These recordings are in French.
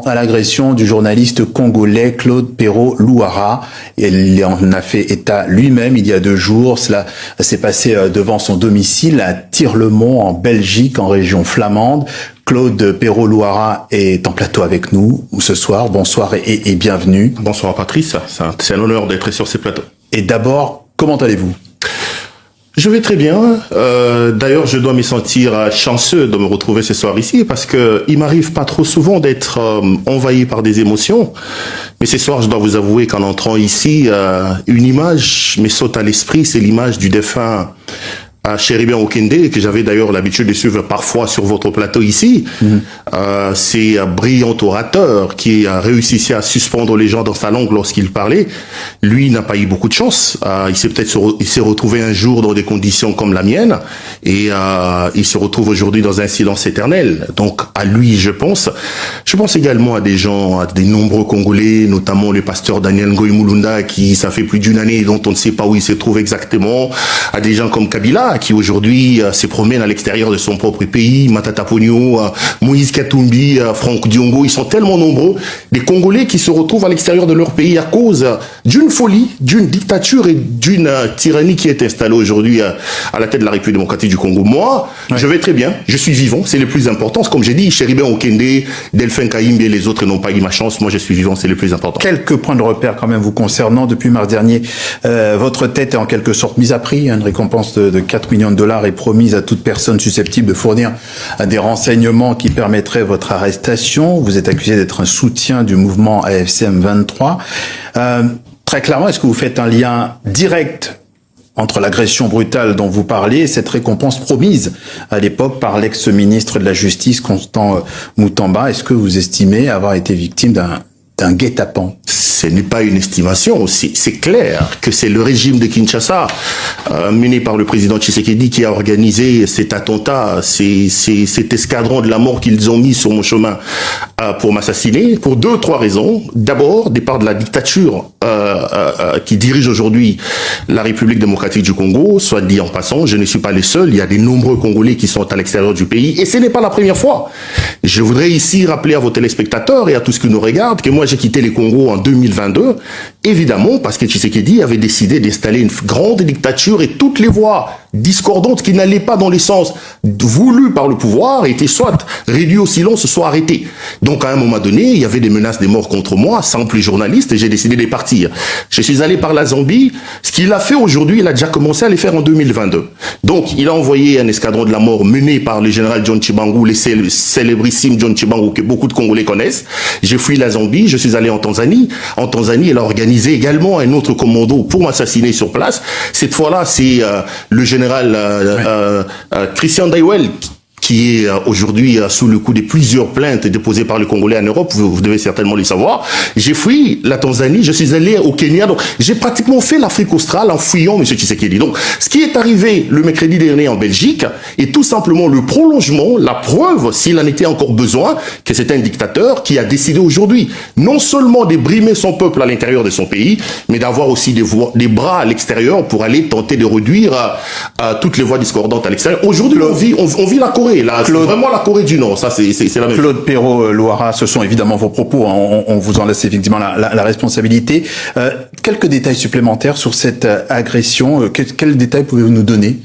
à l'agression du journaliste congolais Claude Péro-Louara. Il en a fait état lui-même il y a 2 jours. Cela s'est passé devant son domicile à Tirlemont, en Belgique, en région flamande. Claude Péro-Louara est en plateau avec nous ce soir. Bonsoir et bienvenue. Bonsoir Patrice, c'est un honneur d'être sur ces plateaux. Et d'abord, comment allez-vous ? Je vais très bien. D'ailleurs, je dois me sentir chanceux de me retrouver ce soir ici parce que il m'arrive pas trop souvent d'être envahi par des émotions. Mais ce soir, je dois vous avouer qu'en entrant ici, une image me saute à l'esprit, c'est l'image du défunt Chéribin Okende, que j'avais d'ailleurs l'habitude de suivre parfois sur votre plateau ici. C'est un brillant orateur qui a réussi à suspendre les gens dans sa langue lorsqu'il parlait. Lui n'a pas eu beaucoup de chance. Il s'est retrouvé un jour dans des conditions comme la mienne et il se retrouve aujourd'hui dans un silence éternel. Donc à lui, je pense. Je pense également à des gens, à des nombreux Congolais, notamment le pasteur Daniel Ngoï Mulunda, qui ça fait plus d'1 année dont on ne sait pas où il se trouve exactement. À des gens comme Kabila, qui aujourd'hui se promène à l'extérieur de son propre pays, Matata Ponyo, Moïse Katumbi, Franck Diongo, ils sont tellement nombreux, des Congolais qui se retrouvent à l'extérieur de leur pays à cause d'une folie, d'une dictature et d'une tyrannie qui est installée aujourd'hui à la tête de la République démocratique du Congo. Moi, je vais très bien, je suis vivant, c'est le plus important. Comme j'ai dit, Chéribin Okende, Delphin Kaïmbe et les autres n'ont pas eu ma chance, moi je suis vivant, c'est le plus important. Quelques points de repère quand même vous concernant. Depuis mardi dernier, votre tête est en quelque sorte mise à prix. Une récompense de 4 millions de dollars est promise à toute personne susceptible de fournir des renseignements qui permettraient votre arrestation. Vous êtes accusé d'être un soutien du mouvement AFCM 23. Très clairement, est-ce que vous faites un lien direct entre l'agression brutale dont vous parlez et cette récompense promise à l'époque par l'ex-ministre de la Justice, Constant Moutamba? Est-ce que vous estimez avoir été victime d'un guet-apens? Ce n'est pas une estimation, c'est clair que c'est le régime de Kinshasa, mené par le président Tshisekedi, qui a organisé cet attentat, cet escadron de la mort qu'ils ont mis sur mon chemin pour m'assassiner, pour 2-3 raisons. D'abord, départ de la dictature qui dirige aujourd'hui la République démocratique du Congo, soit dit en passant, je ne suis pas le seul, il y a des nombreux Congolais qui sont à l'extérieur du pays, et ce n'est pas la première fois. Je voudrais ici rappeler à vos téléspectateurs et à tous ceux qui nous regardent que moi j'ai quitté les Congos en 2022, évidemment parce que Tshisekedi avait décidé d'installer une grande dictature et toutes les voix discordantes qui n'allaient pas dans les sens voulus par le pouvoir étaient soit réduits au silence, soit arrêtés. Donc à un moment donné, il y avait des menaces de mort contre moi, simple journaliste, et j'ai décidé de partir. Je suis allé par la Zambie. Ce qu'il a fait aujourd'hui, il a déjà commencé à le faire en 2022. Donc il a envoyé un escadron de la mort mené par le général John Chibangu, le célébrissime John Chibangu que beaucoup de Congolais connaissent. J'ai fui la Zambie, je suis allé en Tanzanie. En Tanzanie, il a organisé également un autre commando pour m'assassiner sur place. Cette fois-là, c'est le général Christian Daiwel qui est aujourd'hui sous le coup de plusieurs plaintes déposées par les Congolais en Europe, vous devez certainement le savoir. J'ai fui la Tanzanie, je suis allé au Kenya, donc j'ai pratiquement fait l'Afrique australe en fuyant M. Tshisekedi. Donc ce qui est arrivé le mercredi dernier en Belgique est tout simplement le prolongement, la preuve, s'il en était encore besoin, que c'est un dictateur qui a décidé aujourd'hui non seulement de brimer son peuple à l'intérieur de son pays, mais d'avoir aussi des bras à l'extérieur pour aller tenter de réduire toutes les voix discordantes à l'extérieur. Aujourd'hui, on vit la Corée. Là, c'est vraiment la Corée du Nord, ça c'est la même chose. Claude Péro-Louara, ce sont évidemment vos propos, hein, on vous en laisse effectivement la responsabilité. Quelques détails supplémentaires sur cette agression, quels détails pouvez-vous nous donner ?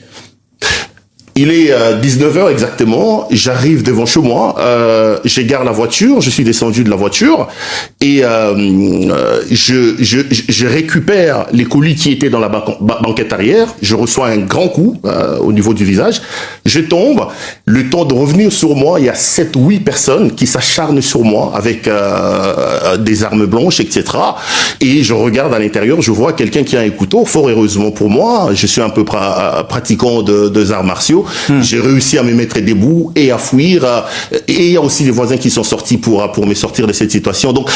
Il est 19h exactement, j'arrive devant chez moi, j'égare la voiture, je suis descendu de la voiture et je récupère les colis qui étaient dans la banquette arrière, je reçois un grand coup au niveau du visage, je tombe, le temps de revenir sur moi, il y a 7-8 personnes qui s'acharnent sur moi avec des armes blanches, etc. Et je regarde à l'intérieur, je vois quelqu'un qui a un couteau, fort heureusement pour moi, je suis un peu pratiquant de arts martiaux. J'ai réussi à me mettre debout et à fuir. Et il y a aussi les voisins qui sont sortis pour me sortir de cette situation. Donc,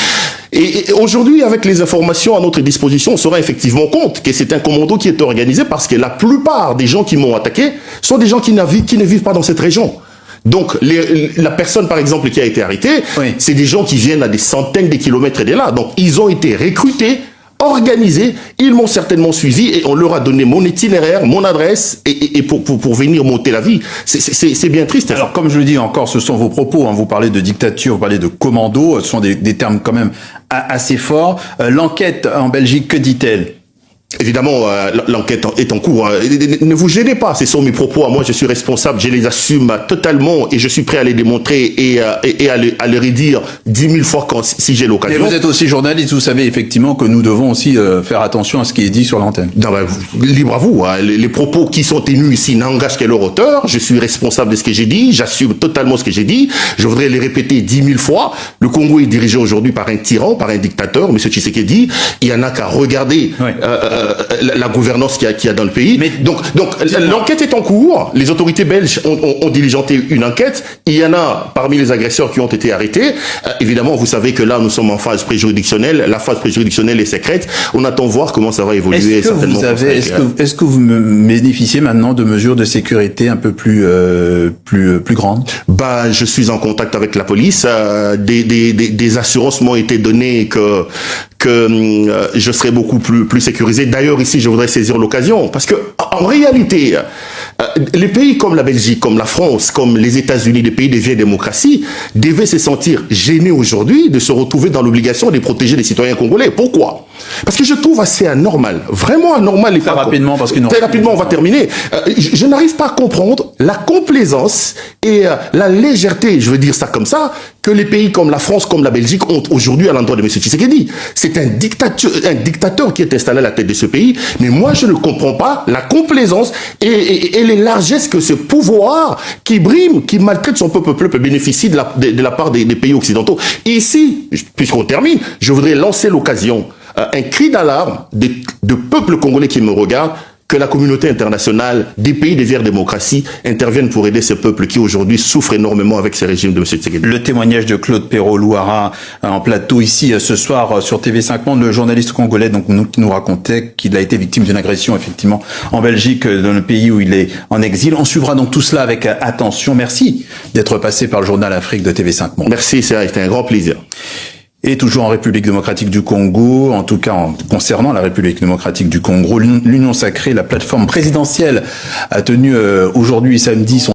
et aujourd'hui, avec les informations à notre disposition, on se rend effectivement compte que c'est un commando qui est organisé parce que la plupart des gens qui m'ont attaqué sont des gens qui ne vivent pas dans cette région. Donc, la personne, par exemple, qui a été arrêtée, c'est des gens qui viennent à des centaines de kilomètres de là. Donc, ils ont été recrutés organisé, ils m'ont certainement suivi et on leur a donné mon itinéraire, mon adresse et pour venir monter la vie. C'est bien triste. Alors, comme je le dis encore, ce sont vos propos, hein. Vous parlez de dictature, vous parlez de commando, ce sont des termes quand même assez forts. L'enquête en Belgique, que dit-elle? Évidemment, l'enquête est en cours. Ne vous gênez pas, ce sont mes propos. Moi, je suis responsable, je les assume totalement et je suis prêt à les démontrer et à les redire 10 000 fois si j'ai l'occasion. Et vous êtes aussi journaliste, vous savez effectivement que nous devons aussi faire attention à ce qui est dit sur l'antenne. Libre à vous. Hein. Les propos qui sont tenus ici n'engagent que leur auteur. Je suis responsable de ce que j'ai dit. J'assume totalement ce que j'ai dit. Je voudrais les répéter 10 000 fois. Le Congo est dirigé aujourd'hui par un tyran, par un dictateur, M. Tshisekedi. Il y en a qu'à regarder la gouvernance qu'il y a dans le pays. Mais donc l'enquête est en cours. Les autorités belges ont diligenté une enquête. Il y en a parmi les agresseurs qui ont été arrêtés. Évidemment, vous savez que là, nous sommes en phase préjuridictionnelle. La phase préjuridictionnelle est secrète. On attend voir comment ça va évoluer. Est-ce que vous bénéficiez maintenant de mesures de sécurité un peu plus grandes? Je suis en contact avec la police. Des assurances m'ont été données que je serai beaucoup plus sécurisé. D'ailleurs, ici, je voudrais saisir l'occasion, parce que en réalité, les pays comme la Belgique, comme la France, comme les États-Unis, des pays des vieilles démocraties, devaient se sentir gênés aujourd'hui de se retrouver dans l'obligation de protéger les citoyens congolais. Pourquoi? Parce que je trouve assez anormal, vraiment anormal. Très rapidement, très rapidement, on va terminer. Je n'arrive pas à comprendre la complaisance et la légèreté, je veux dire ça comme ça, que les pays comme la France, comme la Belgique ont aujourd'hui à l'endroit de M. Tshisekedi. C'est un dictateur qui est installé à la tête de ce pays, mais moi je ne comprends pas la complaisance et les largesses que ce pouvoir qui brime, qui maltraite son peuple bénéficie de la part des pays occidentaux. Et ici, puisqu'on termine, je voudrais lancer l'occasion, un cri d'alarme de peuple congolais qui me regarde, que la communauté internationale, des pays des vieilles démocraties interviennent pour aider ce peuple qui aujourd'hui souffre énormément avec ces régimes de M. Tshisekedi. Le témoignage de Claude Perrault-Louara en plateau ici ce soir sur TV5 Monde, le journaliste congolais qui nous racontait qu'il a été victime d'une agression effectivement en Belgique, dans le pays où il est en exil. On suivra donc tout cela avec attention. Merci d'être passé par le journal Afrique de TV5 Monde. Merci, c'était un grand plaisir. Et toujours en République démocratique du Congo, en tout cas concernant la République démocratique du Congo, l'Union sacrée, la plateforme présidentielle a tenu aujourd'hui samedi son